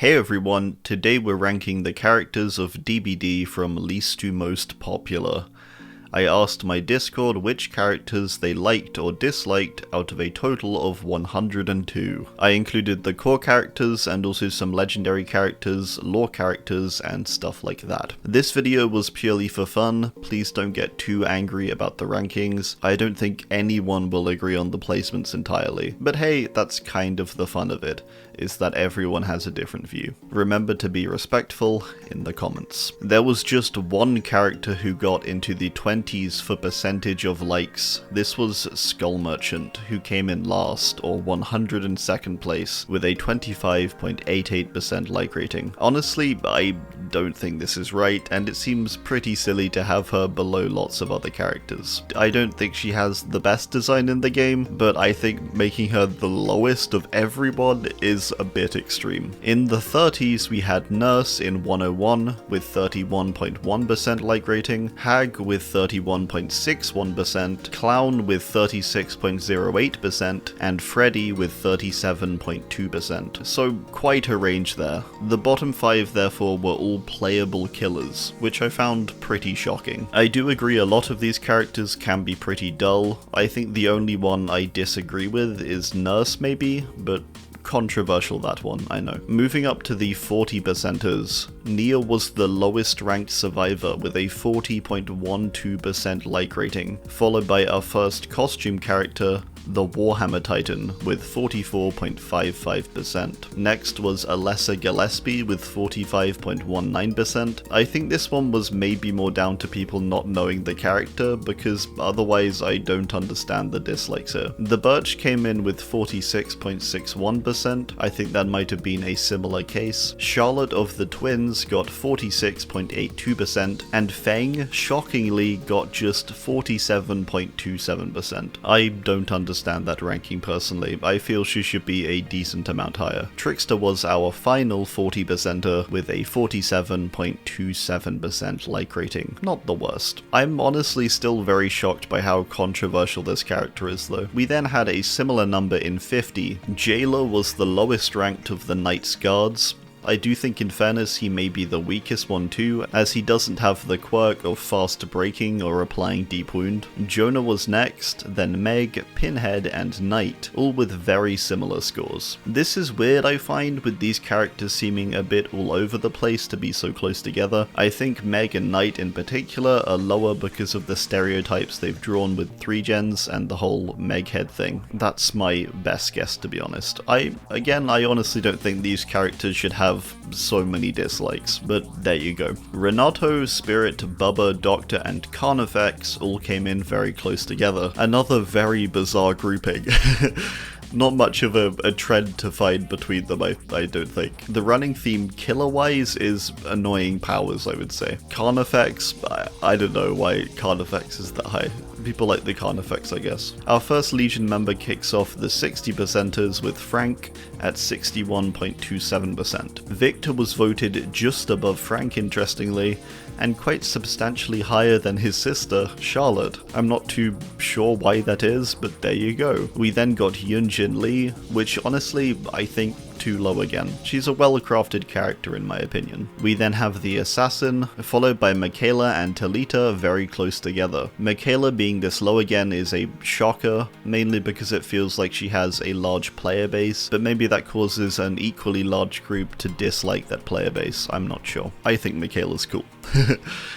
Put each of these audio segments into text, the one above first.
Hey everyone, today we're ranking the characters of DBD from least to most popular. I asked my Discord which characters they liked or disliked out of a total of 102. I included the core characters and also some legendary characters, lore characters, and stuff like that. This video was purely for fun, please don't get too angry about the rankings. I don't think anyone will agree on the placements entirely, but hey, that's kind of the fun of it, is that everyone has a different view. Remember to be respectful in the comments. There was just one character who got into the 20s for percentage of likes. This was Skull Merchant, who came in last, or 102nd place, with a 25.88% like rating. Honestly, I don't think this is right, and it seems pretty silly to have her below lots of other characters. I don't think she has the best design in the game, but I think making her the lowest of everyone is a bit extreme. In the 30s we had Nurse in 101 with 31.1% like rating, Hag with 31.61%, Clown with 36.08%, and Freddy with 37.2%. So quite a range there. The bottom 5 therefore were all playable killers, which I found pretty shocking. I do agree a lot of these characters can be pretty dull. I think the only one I disagree with is Nurse maybe, but controversial that one, I know. Moving up to the 40%ers, Nia was the lowest ranked survivor with a 40.12% like rating, followed by our first costume character, the Warhammer Titan, with 44.55%. Next was Alessa Gillespie with 45.19%. I think this one was maybe more down to people not knowing the character, because otherwise I don't understand the dislikes here. The Birch came in with 46.61%. I think that might have been a similar case. Charlotte of the Twins got 46.82%, and Feng, shockingly, got just 47.27%. I don't understand that ranking personally. I feel she should be a decent amount higher. Trickster was our final 40%er with a 47.27% like rating. Not the worst. I'm honestly still very shocked by how controversial this character is though. We then had a similar number in 50. Jailer was the lowest ranked of the Knight's Guards. I do think in fairness he may be the weakest one too, as he doesn't have the quirk of fast breaking or applying deep wound. Jonah was next, then Meg, Pinhead, and Knight, all with very similar scores. This is weird I find, with these characters seeming a bit all over the place to be so close together. I think Meg and Knight in particular are lower because of the stereotypes they've drawn with 3gens and the whole Meghead thing. That's my best guess, to be honest. I honestly don't think these characters should have so many dislikes, but there you go. Renato, Spirit, Bubba, Doctor, and Carnifex all came in very close together. Another very bizarre grouping. Not much of a trend to find between them, I don't think. The running theme killer-wise is annoying powers, I would say. Carnifex, I don't know why Carnifex is that high. People like the Carnifex, I guess. Our first Legion member kicks off the 60%ers with Frank at 61.27%. Victor was voted just above Frank, interestingly, and quite substantially higher than his sister, Charlotte. I'm not too sure why that is, but there you go. We then got Yun-Jin Lee, which honestly, I think too low again. She's a well-crafted character in my opinion. We then have the Assassin, followed by Mikaela and Thalita very close together. Mikaela being this low again is a shocker, mainly because it feels like she has a large player base, but maybe that causes an equally large group to dislike that player base, I'm not sure. I think Mikaela's cool.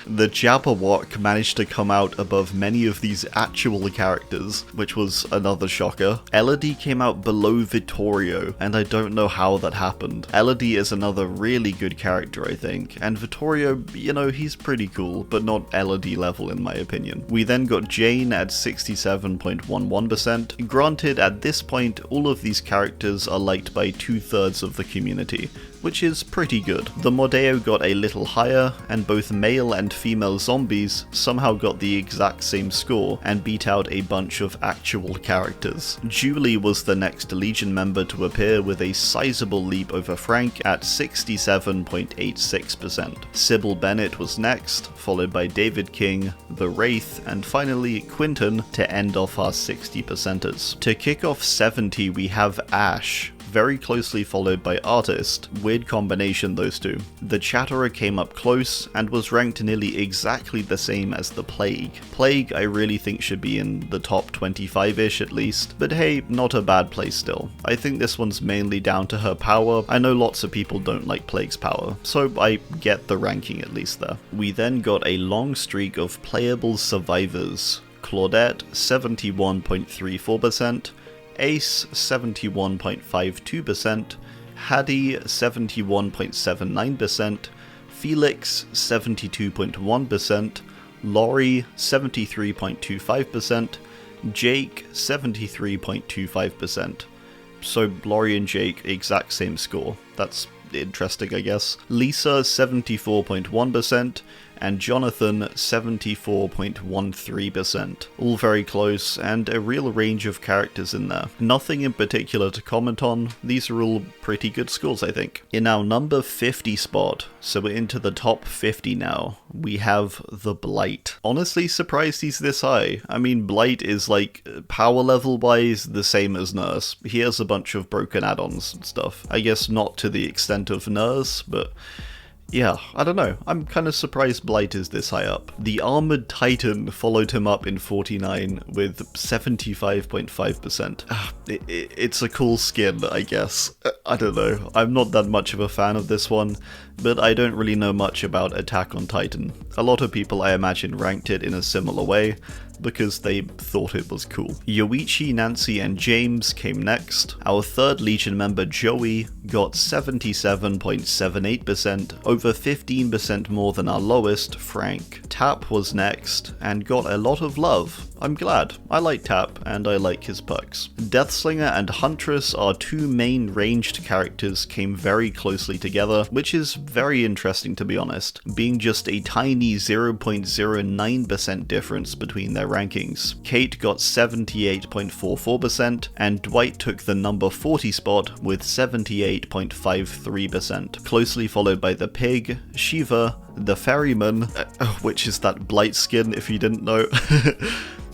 The Jabberwock managed to come out above many of these actual characters, which was another shocker. Élodie came out below Vittorio, and I don't know how that happened. Élodie is another really good character, I think, and Vittorio, you know, he's pretty cool, but not Élodie level in my opinion. We then got Jane at 67.11%. Granted, at this point, all of these characters are liked by 2/3 of the community, which is pretty good. The Mordeo got a little higher, and both male and female zombies somehow got the exact same score and beat out a bunch of actual characters. Julie was the next Legion member to appear with a sizable leap over Frank at 67.86%. Cybil Bennett was next, followed by David King, the Wraith, and finally Quentin to end off our 60%ers. To kick off 70 we have Ash, very closely followed by Artist. Weird combination, those two. The Chatterer came up close and was ranked nearly exactly the same as the Plague. Plague I really think should be in the top 25-ish at least, but hey, not a bad place still. I think this one's mainly down to her power. I know lots of people don't like Plague's power, so I get the ranking at least there. We then got a long streak of playable survivors. Claudette 71.34%, Ace 71.52%, Haddie 71.79%, Felix 72.1%, Laurie 73.25%, Jake 73.25%. So Laurie and Jake, exact same score. That's interesting, I guess. Lisa 74.1%, and Jonathan 74.13%. All very close, and a real range of characters in there. Nothing in particular to comment on, these are all pretty good scores I think. In our number 50 spot, so we're into the top 50 now, we have the Blight. Honestly surprised he's this high. I mean, Blight is like, power level wise, the same as Nurse. He has a bunch of broken add-ons and stuff. I guess not to the extent of Nurse, but yeah, I don't know. I'm kind of surprised Blight is this high up. The Armoured Titan followed him up in 49 with 75.5%. It's a cool skin, I guess. I don't know. I'm not that much of a fan of this one, but I don't really know much about Attack on Titan. A lot of people, I imagine, ranked it in a similar way, because they thought it was cool. Yoichi, Nancy, and James came next. Our third Legion member, Joey, got 77.78%, over 15% more than our lowest, Frank. Tapp was next, and got a lot of love. I'm glad. I like Tapp, and I like his perks. Deathslinger and Huntress, our two main ranged characters, came very closely together, which is very interesting to be honest, being just a tiny 0.09% difference between their rankings. Kate got 78.44%, and Dwight took the number 40 spot with 78.53%, closely followed by the Pig, Shiva, the Ferryman, which is that Blight skin if you didn't know,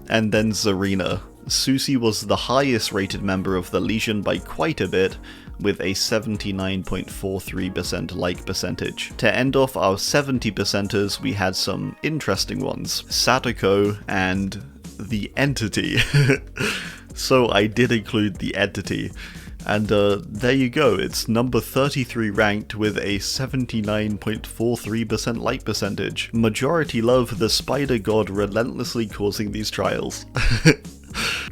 and then Zarina. Susie was the highest rated member of the Legion by quite a bit, with a 79.43% like percentage. To end off our 70%ers, we had some interesting ones. Sadako and the Entity. So I did include the Entity. And there you go, it's number 33 ranked with a 79.43% like percentage. Majority love the spider god relentlessly causing these trials.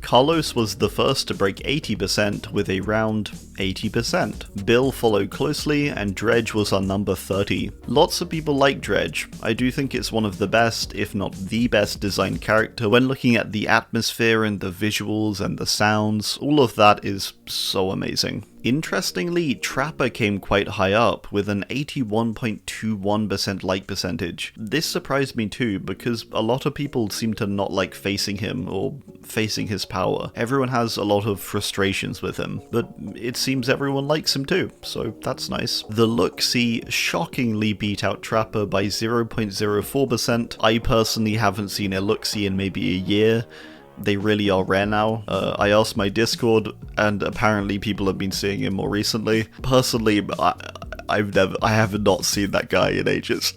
Carlos was the first to break 80% with a round 80%. Bill followed closely, and Dredge was our number 30. Lots of people like Dredge. I do think it's one of the best, if not the best designed character. When looking at the atmosphere and the visuals and the sounds, all of that is so amazing. Interestingly, Trapper came quite high up with an 81.21% like percentage. This surprised me too, because a lot of people seem to not like facing him or facing his power. Everyone has a lot of frustrations with him, but it seems everyone likes him too, so that's nice. The Look-See shockingly beat out Trapper by 0.04%. I personally haven't seen a Look-See in maybe a year. They really are rare now. I asked my Discord, and apparently people have been seeing him more recently. Personally, I have not seen that guy in ages.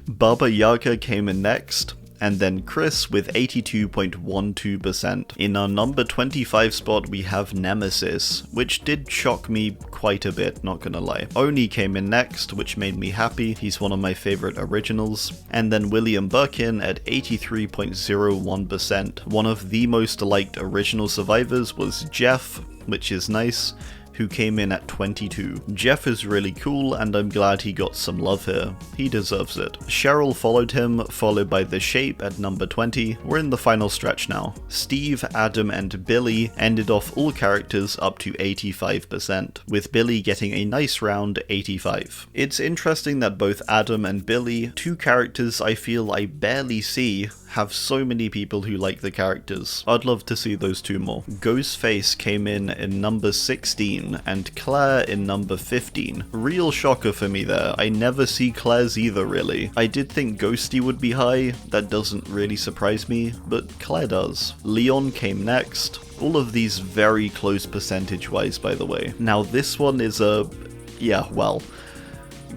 Bubba Yaga came in next, and then Chris with 82.12%. In our number 25 spot we have Nemesis, which did shock me quite a bit, not gonna lie. Oni came in next, which made me happy, he's one of my favourite originals. And then William Birkin at 83.01%. One of the most liked original survivors was Jeff, which is nice, who came in at 22. Jeff is really cool, and I'm glad he got some love here. He deserves it. Cheryl followed him, followed by The Shape at number 20. We're in the final stretch now. Steve, Adam, and Billy ended off all characters up to 85%, with Billy getting a nice round 85. It's interesting that both Adam and Billy, two characters I feel I barely see, have so many people who like the characters. I'd love to see those two more. Ghostface came in number 16 and Claire in number 15. Real shocker for me there. I never see Claire's either really. I did think Ghosty would be high, that doesn't really surprise me, but Claire does. Leon came next. All of these very close percentage-wise, by the way. Now this one is yeah, well,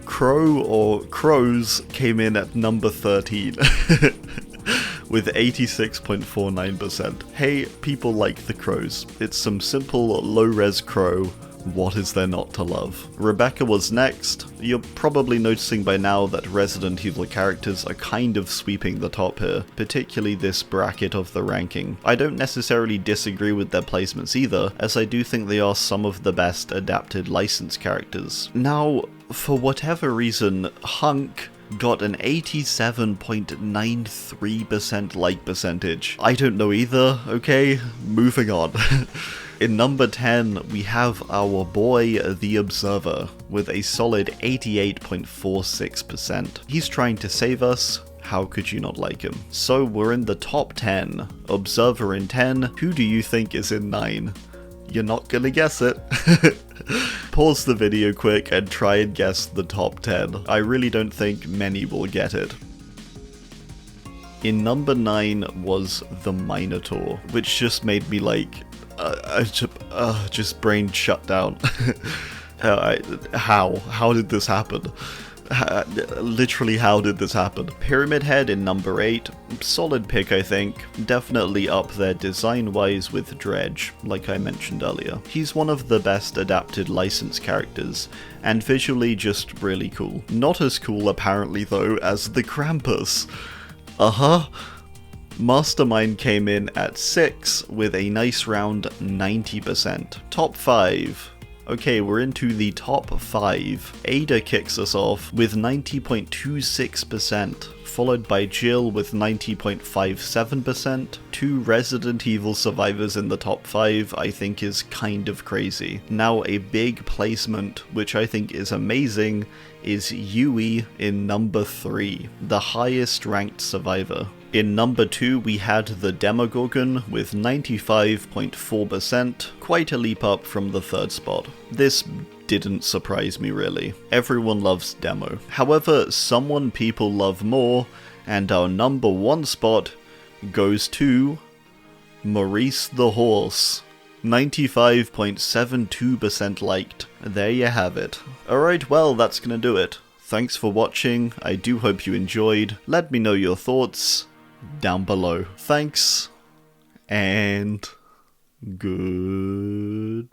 Crow or Crows came in at number 13. With 86.49%. Hey, people like the Crows. It's some simple, low-res Crow. What is there not to love? Rebecca was next. You're probably noticing by now that Resident Evil characters are kind of sweeping the top here, particularly this bracket of the ranking. I don't necessarily disagree with their placements either, as I do think they are some of the best adapted licensed characters. Now, for whatever reason, Hunk got an 87.93% like percentage. I don't know either, okay? Moving on. In number 10, we have our boy, the Observer, with a solid 88.46%. He's trying to save us. How could you not like him? So we're in the top 10. Observer in 10. Who do you think is in 9? You're not gonna guess it. Pause the video quick and try and guess the top 10. I really don't think many will get it. In number 9 was the Minotaur, which just made me like, just brain shut down. How did this happen? Literally, how did this happen? Pyramid Head in number 8, solid pick I think, definitely up there design-wise with Dredge, like I mentioned earlier. He's one of the best adapted licensed characters, and visually just really cool. Not as cool apparently though as the Krampus. Mastermind came in at 6 with a nice round 90%. Top 5. Okay, we're into the top 5. Ada kicks us off with 90.26%, followed by Jill with 90.57%. 2 Resident Evil survivors in the top 5 I think is kind of crazy. Now a big placement, which I think is amazing, is Yui in number 3, the highest ranked survivor. In number 2 we had the Demogorgon with 95.4%, quite a leap up from the 3rd spot. This didn't surprise me really. Everyone loves Demo. However, someone people love more, and our number 1 spot goes to Maurice the Horse. 95.72% liked. There you have it. Alright, well that's gonna do it. Thanks for watching, I do hope you enjoyed. Let me know your thoughts down below. Thanks, and goodbye.